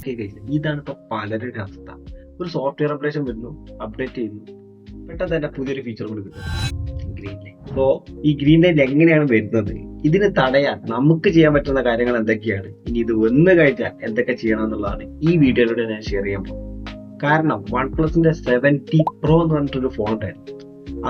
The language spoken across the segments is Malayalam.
ഓക്കെ ഗൈസ്, ഇതാണ് ഇപ്പൊ പലരുടെ അവസ്ഥ. ഒരു സോഫ്റ്റ്വെയർ അപ്ഡേഷൻ വരുന്നു, അപ്ഡേറ്റ് ചെയ്യുന്നു, പെട്ടെന്ന് തന്നെ പുതിയൊരു ഫീച്ചർ കൂടി കിട്ടും, ഗ്രീൻ ലൈൻ. അപ്പോ ഈ ഗ്രീൻ ലൈൻ എങ്ങനെയാണ് വരുന്നത്, ഇതിന് തടയാൻ നമുക്ക് ചെയ്യാൻ പറ്റുന്ന കാര്യങ്ങൾ എന്തൊക്കെയാണ്, ഇനി ഇത് വന്നു കഴിഞ്ഞാൽ എന്തൊക്കെ ചെയ്യണം എന്നുള്ളതാണ് ഈ വീഡിയോയിലൂടെ ഞാൻ ഷെയർ ചെയ്യാൻ പോകുന്നത്. കാരണം OnePlusന്റെ 70 Pro എന്ന് പറഞ്ഞിട്ടൊരു ഫോൺ ഉണ്ടായിരുന്നു.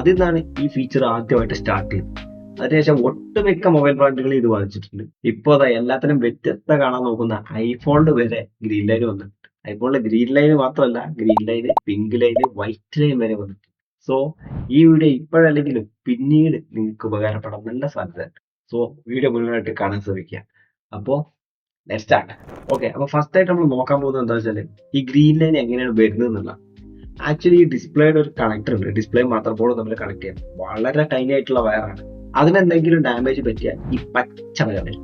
അതിൽ നിന്നാണ് ഈ ഫീച്ചർ ആദ്യമായിട്ട് സ്റ്റാർട്ട് ചെയ്തത്. അതിനുശേഷം ഒട്ടുമിക്ക മൊബൈൽ ബ്രാൻഡുകൾ ഇത് ബാധിച്ചിട്ടുണ്ട്. ഇപ്പോൾ അതാ എല്ലാത്തിനും വ്യത്യസ്ത കാണാൻ നോക്കുന്ന ഐഫോണിൽ വരെ ഗ്രീൻ ലൈൻ വന്നിട്ടുണ്ട്. ഐഫോണിൽ ഗ്രീൻ ലൈൻ മാത്രമല്ല, green line, pink line, white line വരെ വന്നിട്ടുണ്ട്. സോ ഈ വീഡിയോ ഇപ്പോഴല്ലെങ്കിലും പിന്നീട് നിങ്ങൾക്ക് ഉപകാരപ്പെടാൻ നല്ല സാധ്യതയുണ്ട്. സോ വീഡിയോ മുഴുവനായിട്ട് കാണാൻ ശ്രമിക്കുക. അപ്പോൾ ലെറ്റ്സ് സ്റ്റാർട്ട്. ഓക്കെ, അപ്പോൾ ഫസ്റ്റ് ആയിട്ട് നമ്മൾ നോക്കാൻ പോകുന്നത് എന്താ വെച്ചാൽ ഈ ഗ്രീൻ ലൈൻ എങ്ങനെയാണ് വരുന്നത് എന്നുള്ള. ആക്ച്വലി ഈ ഡിസ്പ്ലേയുടെ ഒരു കണക്ടർ ഉണ്ട്, ഡിസ്പ്ലേ മദർ ബോർഡ് തമ്മിൽ കണക്ട് ചെയ്യാൻ. വളരെ ടൈനി ആയിട്ടുള്ള വയറാണ്. അതിനെന്തെങ്കിലും ഡാമേജ് പറ്റിയാൽ ഈ പച്ച വര വരും.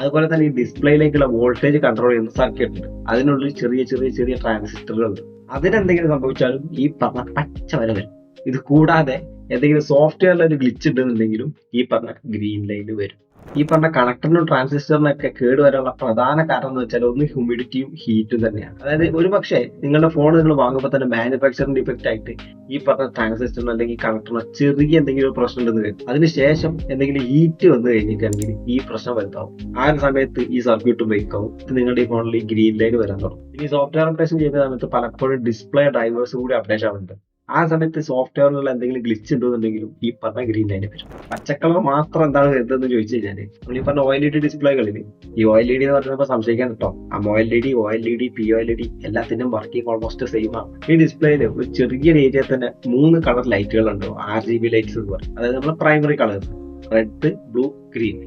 അതുപോലെ തന്നെ ഈ ഡിസ്പ്ലേയിലേക്കുള്ള വോൾട്ടേജ് കൺട്രോൾ ചെയ്യുന്ന സർക്യൂട്ട് ഉണ്ട്, അതിനുള്ളിൽ ചെറിയ ചെറിയ ചെറിയ ട്രാൻസിസ്റ്ററുകൾ ഉണ്ട്. അതിനെന്തെങ്കിലും സംഭവിച്ചാലും ഈ പറഞ്ഞ പച്ച വര വരും. ഇത് കൂടാതെ എന്തെങ്കിലും സോഫ്റ്റ്വെയറിൽ ഒരു ഗ്ലിച്ച് ഉണ്ടെന്നുണ്ടെങ്കിലും ഈ പറഞ്ഞ ഗ്രീൻ ലൈൻ വരും. ഈ പറഞ്ഞ കണക്ടറിനും ട്രാൻസിസ്റ്ററിനൊക്കെ കേടുവരാനുള്ള പ്രധാന കാരണം എന്ന് വെച്ചാൽ ഒന്ന് ഹ്യൂമിഡിറ്റിയും ഹീറ്റും തന്നെയാണ്. അതായത് ഒരു പക്ഷേ നിങ്ങളുടെ ഫോൺ നിങ്ങൾ വാങ്ങുമ്പോൾ തന്നെ മാനുഫാക്ചറിംഗ് ഡിഫക്റ്റ് ആയിട്ട് ഈ പറഞ്ഞ ട്രാൻസിസ്റ്ററിനോ അല്ലെങ്കിൽ കണക്ടറിനോ ചെറിയ എന്തെങ്കിലും പ്രശ്നം ഉണ്ടെന്ന് വരും. അതിനുശേഷം എന്തെങ്കിലും ഹീറ്റ് വന്നു കഴിഞ്ഞിട്ടുണ്ടെങ്കിൽ ഈ പ്രശ്നം വരുത്താവും. ആ ഒരു സമയത്ത് ഈ സർക്യൂട്ട് ബ്രേക്ക് ആവും. നിങ്ങളുടെ ഈ ഫോണിൽ ഈ ഗ്രീൻ ലൈൻ വരാൻ തുടങ്ങും. ഇനി സോഫ്റ്റ്വെയർ അപ്ഡേഷൻ ചെയ്യുന്ന സമയത്ത് പലപ്പോഴും ഡിസ്പ്ലേ ഡ്രൈവേഴ്സ് കൂടി അപ്ഡേഷൻ ആവുന്നുണ്ട്. ആ സമയത്ത് സോഫ്റ്റ്വെയറിലുള്ള എന്തെങ്കിലും ഗ്ലിച്ച് ഉണ്ടെന്നുണ്ടെങ്കിലും ഈ പറഞ്ഞ ഗ്രീൻ ലൈൻ വരും. പച്ചക്കളർ മാത്രം എന്താണ് വരുന്നതെന്ന് ചോദിച്ചു കഴിഞ്ഞാൽ നമ്മൾ ഈ പറഞ്ഞ OLED ഡിസ്പ്ലേകളിൽ ഈ OLED എന്ന് പറഞ്ഞപ്പോൾ സംശയിക്കാൻ കേട്ടോ. AMOLED, OLED, POLED എല്ലാത്തിനും വർക്കിംഗ് ഓൾമോസ്റ്റ് സെയിം ആണ്. ഈ ഡിസ്പ്ലേയിൽ ഒരു ചെറിയൊരു ഏരിയ തന്നെ 3 കളർ ലൈറ്റുകളുണ്ട്, RGB ലൈറ്റ്സ് എന്ന് പറയും. അതായത് നമ്മുടെ primary colours red, blue, green.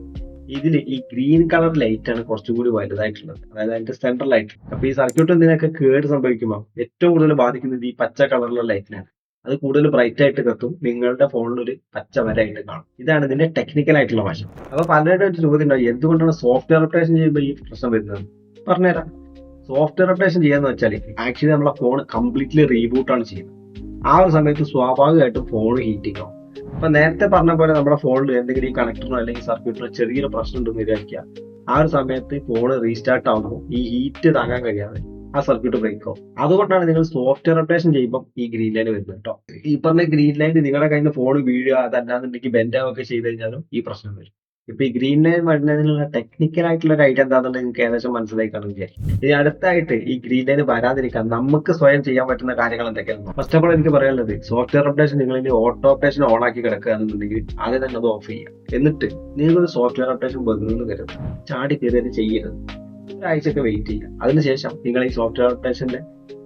ഇതിൽ ഈ ഗ്രീൻ കളർ ലൈറ്റ് ആണ് കുറച്ചുകൂടി വലുതായിട്ടുള്ളത്, അതായത് അതിന്റെ സെൻട്രൽ ലൈറ്റ്. അപ്പൊ ഈ സർക്യൂട്ട് എന്തിനൊക്കെ കേട് സംഭവിക്കുമ്പോൾ ഏറ്റവും കൂടുതൽ ബാധിക്കുന്നത് ഈ പച്ച കളറിലുള്ള ലൈറ്റിനാണ്. അത് കൂടുതൽ ബ്രൈറ്റ് ആയിട്ട് കത്തും, നിങ്ങളുടെ ഫോണിൽ ഒരു പച്ച വരായിട്ട് കാണും. ഇതാണ് ഇതിന്റെ ടെക്നിക്കൽ ആയിട്ടുള്ള വശം. അപ്പൊ പലരുടെ ഒരു ചോദ്യം ഉണ്ടാവും, എന്തുകൊണ്ടാണ് സോഫ്റ്റ്വെയർ അപ്ഡേഷൻ ചെയ്യുമ്പോൾ ഈ പ്രശ്നം വരുന്നത്? പറഞ്ഞുതരാം. സോഫ്റ്റ്വെയർ അപ്ഡേഷൻ ചെയ്യാന്ന് വെച്ചാൽ ആക്ച്വലി നമ്മളെ ഫോൺ കംപ്ലീറ്റ്ലി റീബൂട്ടാണ് ചെയ്യുന്നത്. ആ ഒരു സമയത്ത് സ്വാഭാവികമായിട്ടും ഫോൺ ഹീറ്റിംഗ് ആവും. അപ്പൊ നേരത്തെ പറഞ്ഞ പോലെ നമ്മുടെ ഫോണിൽ എന്തെങ്കിലും ഈ കണക്ടറിനോ അല്ലെങ്കിൽ സർക്യൂട്ടിനോ ചെറിയൊരു പ്രശ്നം ഉണ്ടെന്ന് വിചാരിക്കുക. ആ ഒരു സമയത്ത് ഫോൺ റീസ്റ്റാർട്ട് ആവുമ്പോൾ ഈ ഹീറ്റ് താങ്ങാൻ കഴിയാതെ ആ സർക്യൂട്ട് ബ്രേക്ക് ആവും. അതുകൊണ്ടാണ് നിങ്ങൾ സോഫ്റ്റ്വെയർ അപ്ഡേഷൻ ചെയ്യുമ്പോൾ ഈ ഗ്രീൻ ലൈൻ വരുന്നത് കേട്ടോ. ഈ പറഞ്ഞ ഗ്രീൻ ലൈൻ നിങ്ങളുടെ കയ്യിൽ നിന്ന് ഫോൺ വീഴുക, അതല്ലാന്നുണ്ടെങ്കിൽ ബെൻഡാവൊക്കെ ചെയ്ത് കഴിഞ്ഞാലും ഈ പ്രശ്നം വരും. ഇപ്പൊ ഈ ഗ്രീൻ ലൈൻ വരുന്നതിനുള്ള ടെക്നിക്കൽ ആയിട്ടുള്ള ഒരു ഐഡിയ എന്താണെന്നുണ്ടെങ്കിൽ നിങ്ങൾക്ക് ഏകദേശം മനസ്സിലായി കാണും വിചാരിക്കും. ഇനി അടുത്തായിട്ട് ഈ ഗ്രീൻ ലൈൻ വരാതിരിക്കാൻ നമുക്ക് സ്വയം ചെയ്യാൻ പറ്റുന്ന കാര്യങ്ങൾ എന്തൊക്കെയാണ്? ഫസ്റ്റ് ഓഫ് ഓൾ എനിക്ക് പറയാനുള്ളത്, സോഫ്റ്റ്വെയർ അപ്ഡേഷൻ നിങ്ങൾ ഇനി ഓട്ടോ അപ്ഡേഷൻ ഓൺ ആക്കി കിടക്കുകയാണെന്നുണ്ടെങ്കിൽ ആദ്യം തന്നെ അത് ഓഫ് ചെയ്യുക. എന്നിട്ട് നിങ്ങളൊരു സോഫ്റ്റ്വെയർ അപ്ഡേഷൻ വന്നു കരുതുക, ചാടി കയറിയത് ചെയ്യരുത്. ഒരാഴ്ചയൊക്കെ വെയിറ്റ് ചെയ്യുക. അതിനുശേഷം നിങ്ങൾ ഈ സോഫ്റ്റ്വെയർ അപ്ഡേഷന്റെ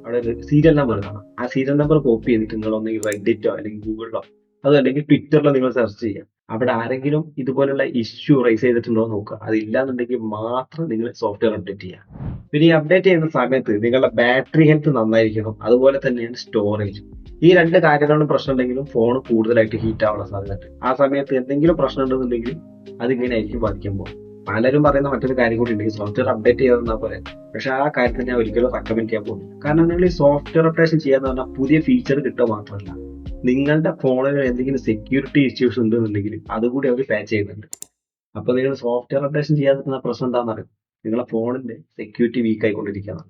അവിടെ ഒരു സീരിയൽ നമ്പർ കാണാം. ആ സീരിയൽ നമ്പർ കോപ്പി ചെയ്തിട്ട് നിങ്ങൾ ഒന്നെങ്കിൽ റെഡിറ്റോ അല്ലെങ്കിൽ ഗൂഗിളിലോ അതല്ലെങ്കിൽ ട്വിറ്ററിലോ നിങ്ങൾ സെർച്ച് ചെയ്യുക. അവിടെ ആരെങ്കിലും ഇതുപോലുള്ള ഇഷ്യൂ റൈസ് ചെയ്തിട്ടുണ്ടോ എന്ന് നോക്കുക. അതില്ലാന്നുണ്ടെങ്കിൽ മാത്രം നിങ്ങൾ സോഫ്റ്റ്വെയർ അപ്ഡേറ്റ് ചെയ്യുക. പിന്നെ ഈ അപ്ഡേറ്റ് ചെയ്യുന്ന സമയത്ത് നിങ്ങളുടെ ബാറ്ററി ഹെൽത്ത് നന്നായിരിക്കണം, അതുപോലെ തന്നെയാണ് സ്റ്റോറേജ്. ഈ 2 കാര്യങ്ങളും പ്രശ്നം ഉണ്ടെങ്കിലും ഫോൺ കൂടുതലായിട്ട് ഹീറ്റ് ആവാനുള്ള സാധ്യതയുണ്ട്. ആ സമയത്ത് എന്തെങ്കിലും പ്രശ്നം ഉണ്ടെന്നുണ്ടെങ്കിൽ അതിങ്ങനെ ആയിരിക്കും ബാധിക്കുമ്പോൾ. പലരും പറയുന്ന മറ്റൊരു കാര്യം കൂടി ഉണ്ട്, ഈ സോഫ്റ്റ്വെയർ അപ്ഡേറ്റ് ചെയ്യാതെന്നാ പോലെ. പക്ഷെ ആ കാര്യത്തിൽ ഞാൻ ഒരിക്കലും റെക്കമെൻഡ് ചെയ്യാൻ പോകുന്നു. കാരണം നിങ്ങൾ ഈ സോഫ്റ്റ്വെയർ അപ്ഡേഷൻ ചെയ്യാന്ന് പറഞ്ഞാൽ പുതിയ ഫീച്ചർ കിട്ടുക മാത്രമല്ല, നിങ്ങളുടെ ഫോണിൽ എന്തെങ്കിലും സെക്യൂരിറ്റി ഇഷ്യൂസ് ഉണ്ടെന്നുണ്ടെങ്കിൽ അതുകൂടി അവർ പാച്ച് ചെയ്യുന്നുണ്ട്. അപ്പൊ നിങ്ങൾ സോഫ്റ്റ്വെയർ അപ്ഡേഷൻ ചെയ്യാതിരുന്ന പ്രശ്നം എന്താണെന്ന് അറിയാം, നിങ്ങളുടെ ഫോണിന്റെ സെക്യൂരിറ്റി വീക്ക് ആയിക്കൊണ്ടിരിക്കുകയാണ്.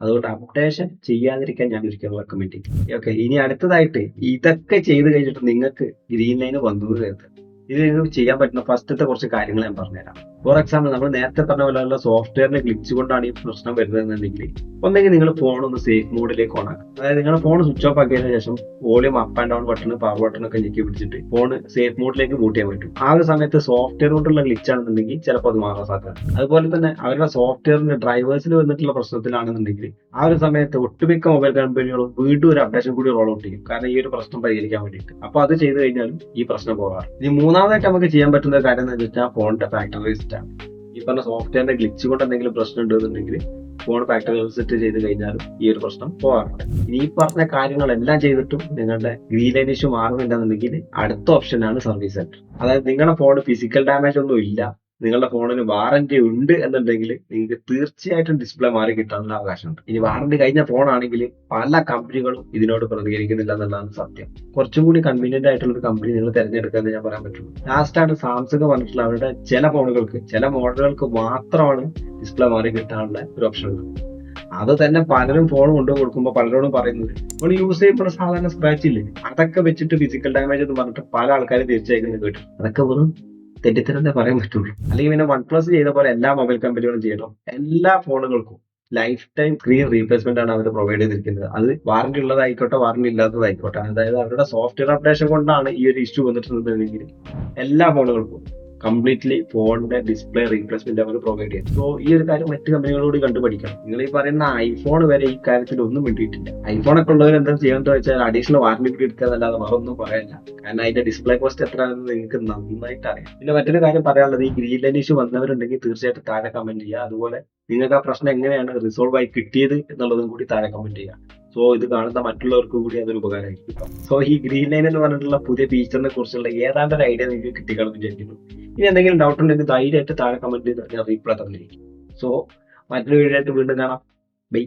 അതുകൊണ്ട് അപ്ഡേഷൻ ചെയ്യാതിരിക്കാൻ ഞാൻ ഒരിക്കലും റെക്കമെൻഡ് ചെയ്യും. ഓക്കെ, ഇനി അടുത്തതായിട്ട് ഇതൊക്കെ ചെയ്ത് കഴിഞ്ഞിട്ട് നിങ്ങൾക്ക് ഗ്രീൻ ലൈൻ വന്നു കരുതുക. ഇത് നിങ്ങൾക്ക് ചെയ്യാൻ പറ്റുന്ന ഫസ്റ്റത്തെ കുറച്ച് കാര്യങ്ങൾ ഞാൻ പറഞ്ഞുതരാം. ഫോർ എക്സാമ്പിൾ, നമ്മൾ നേരത്തെ പറഞ്ഞ പോലെയുള്ള സോഫ്റ്റ്വെയറിന്റെ ഗ്ലിച്ച് കൊണ്ടാണ് ഈ പ്രശ്നം വരുന്നതെന്നുണ്ടെങ്കിൽ ഒന്നെങ്കിൽ നിങ്ങൾ ഫോൺ ഒന്ന് സേഫ് മോഡിലേക്ക് ഓൺ ആക്കുക. അതായത് നിങ്ങളുടെ ഫോൺ സ്വിച്ച് ഓഫ് ആക്കിയതിനു ശേഷം volume up and down button, power button ഒക്കെ ഞെക്കി പിടിച്ചിട്ട് ഫോൺ സേഫ് മോഡിലേക്ക് ബൂട്ട് ചെയ്യാൻ പറ്റും. ആ ഒരു സമയത്ത് സോഫ്റ്റ്വെയർ കൊണ്ടുള്ള ഗ്ലിച്ച് ആണെന്നുണ്ടെങ്കിൽ ചിലപ്പോൾ അത് മാറാൻ സാധ്യത. അതുപോലെ തന്നെ അവരുടെ സോഫ്റ്റ്വെയറിന്റെ ഡ്രൈവേഴ്സിൽ വന്നിട്ടുള്ള പ്രശ്നത്തിലാണെന്നുണ്ടെങ്കിൽ ആ ഒരു സമയത്ത് ഒട്ടുമിക്ക മൊബൈൽ കമ്പനികളും വീണ്ടും ഒരു അപ്ഡേഷൻ കൂടി റോൾ ഔട്ട് ചെയ്യും, കാരണം ഈ ഒരു പ്രശ്നം പരിഹരിക്കാൻ വേണ്ടിയിട്ട്. അപ്പൊ അത് ചെയ്ത് കഴിഞ്ഞാലും ഈ പ്രശ്നം പോകാറ്. ഇനി മൂന്നാമതായിട്ട് നമുക്ക് ചെയ്യാൻ പറ്റുന്ന കാര്യം എന്ന് വെച്ചാൽ ഫോണിന്റെ ഫാക്ടറി റീസെറ്റ് ആണ്. ഈ പറഞ്ഞ സോഫ്റ്റ്വെയറിന്റെ ഗ്ലിച്ച് കൊണ്ട് എന്തെങ്കിലും പ്രശ്നം ഉണ്ടെന്നുണ്ടെങ്കിൽ ഫോൺ ഫാക്ടറി റീസെറ്റ് ചെയ്ത് കഴിഞ്ഞാലും ഈ ഒരു പ്രശ്നം പോകാറുണ്ട്. ഇനി ഈ പറഞ്ഞ കാര്യങ്ങളെല്ലാം ചെയ്തിട്ടും നിങ്ങളുടെ ഗ്രീൻ ലൈൻ ഇഷ്യൂ മാറുന്നില്ലെന്നുണ്ടെങ്കിൽ അടുത്ത ഓപ്ഷനാണ് സർവീസ് സെന്റർ. അതായത് നിങ്ങളുടെ ഫോൺ ഫിസിക്കൽ ഡാമേജ് ഒന്നും ഇല്ല, നിങ്ങളുടെ ഫോണിന് വാറന്റി ഉണ്ട് എന്നുണ്ടെങ്കിൽ നിങ്ങൾക്ക് തീർച്ചയായിട്ടും ഡിസ്പ്ലേ മാറി കിട്ടാനുള്ള അവകാശമുണ്ട്. ഇനി വാറന്റി കഴിഞ്ഞ ഫോൺ ആണെങ്കിൽ പല കമ്പനികളും ഇതിനോട് പ്രതികരിക്കുന്നില്ല എന്നുള്ളതാണ് സത്യം. കുറച്ചും കൂടി കൺവീനിയന്റ് ആയിട്ടുള്ള ഒരു കമ്പനി നിങ്ങൾ തിരഞ്ഞെടുക്കാന്ന് ഞാൻ പറയാൻ പറ്റുള്ളൂ. ലാസ്റ്റ് ആണ് സാംസങ് പറഞ്ഞിട്ടുള്ള അവരുടെ ചില ഫോണുകൾക്ക്, ചില മോഡലുകൾക്ക് മാത്രമാണ് ഡിസ്പ്ലേ മാറി കിട്ടാനുള്ള ഒരു ഓപ്ഷൻ ഉള്ളത്. അത് തന്നെ പലരും ഫോൺ കൊണ്ടു കൊടുക്കുമ്പോൾ പലരോടും പറയുന്നത് നമ്മൾ യൂസ് ചെയ്യുമ്പോൾ സാധാരണ സ്ക്രാച്ച് ഇല്ലേ, അതൊക്കെ വെച്ചിട്ട് ഫിസിക്കൽ ഡാമേജ് എന്ന് പറഞ്ഞിട്ട് പല ആൾക്കാരും തിരിച്ചയക്കുന്നത് കേട്ടു. അതൊക്കെ വെറും തെറ്റിത്തരം പറയാൻ പറ്റുള്ളൂ. അല്ലെങ്കിൽ പിന്നെ വൺ പ്ലസ് ചെയ്ത പോലെ എല്ലാ മൊബൈൽ കമ്പനികളും ചെയ്യണം. എല്ലാ ഫോണുകൾക്കും ലൈഫ് ടൈം സ്ക്രീൻ റീപ്ലേസ്മെന്റ് ആണ് അവർ പ്രൊവൈഡ് ചെയ്തിരിക്കുന്നത്. അത് വാറന്റി ഉള്ളതായിക്കോട്ടെ വാറന്റി ഇല്ലാത്തതായിക്കോട്ടെ. അതായത് അവരുടെ സോഫ്റ്റ്വെയർ അപ്ഡേഷൻ കൊണ്ടാണ് ഈ ഒരു ഇഷ്യൂ വന്നിട്ടുണ്ടെങ്കിൽ എല്ലാ ഫോണുകൾക്കും കംപ്ലീറ്റ്ലി ഫോണിന്റെ ഡിസ്പ്ലേ റീപ്ലേസ്മെന്റ് അവർ പ്രൊവൈഡ് ചെയ്യും. സോ ഈ ഒരു കാര്യം മറ്റു കമ്പനികളോട് കണ്ടുപഠിക്കണം. നിങ്ങൾ ഈ പറയുന്ന ഐഫോൺ വരെ ഈ കാര്യത്തിൽ ഒന്നും വേണ്ടിയിട്ടില്ല. ഐഫോൺ ഒക്കെ ഉള്ളവർ എന്താ ചെയ്യാന്ന് വെച്ചാൽ അഡീഷണൽ വാറന്റി കൂടി എടുക്കാന്നല്ലാതെ വേറെ ഒന്നും പറയാനില്ല. കാരണം അതിന്റെ ഡിസ്പ്ലേ കോസ്റ്റ് എത്രയാണെന്ന് നിങ്ങൾക്ക് നന്നായിട്ട് അറിയാം. പിന്നെ മറ്റൊരു കാര്യം പറയാനുള്ളത്, ഈ ഗ്രീൻ ലൈൻ ഇഷ്യൂ വന്നവരുണ്ടെങ്കിൽ തീർച്ചയായിട്ടും താഴെ കമന്റ് ചെയ്യുക. അതുപോലെ നിങ്ങൾക്ക് ആ പ്രശ്നം എങ്ങനെയാണ് റിസോൾവ് ആയി കിട്ടിയത് എന്നുള്ളതും കൂടി താഴെ കമന്റ് ചെയ്യുക. സോ ഇത് കാണുന്ന മറ്റുള്ളവർക്ക് കൂടി അതൊരു ഉപകാരമായിരിക്കും. സോ ഈ ഗ്രീൻ ലൈൻ എന്ന് പറഞ്ഞിട്ടുള്ള പുതിയ ഫീച്ചറിനെ കുറിച്ചുള്ള ഏതാണ്ട് ഒരു ഐഡിയ നിങ്ങൾക്ക് കിട്ടിക്കാണെന്ന് വിചാരിക്കുന്നു. ഇനി എന്തെങ്കിലും ഡൗട്ട് ഉണ്ടെങ്കിൽ ധൈര്യമായിട്ട് താഴെ കമന്റ് ചെയ്ത് ഞാൻ റീപ്ലൈ തന്നിരിക്കും. സോ മറ്റൊരു വീഡിയോ ആയിട്ട് വീണ്ടും കാണാം. ബൈ.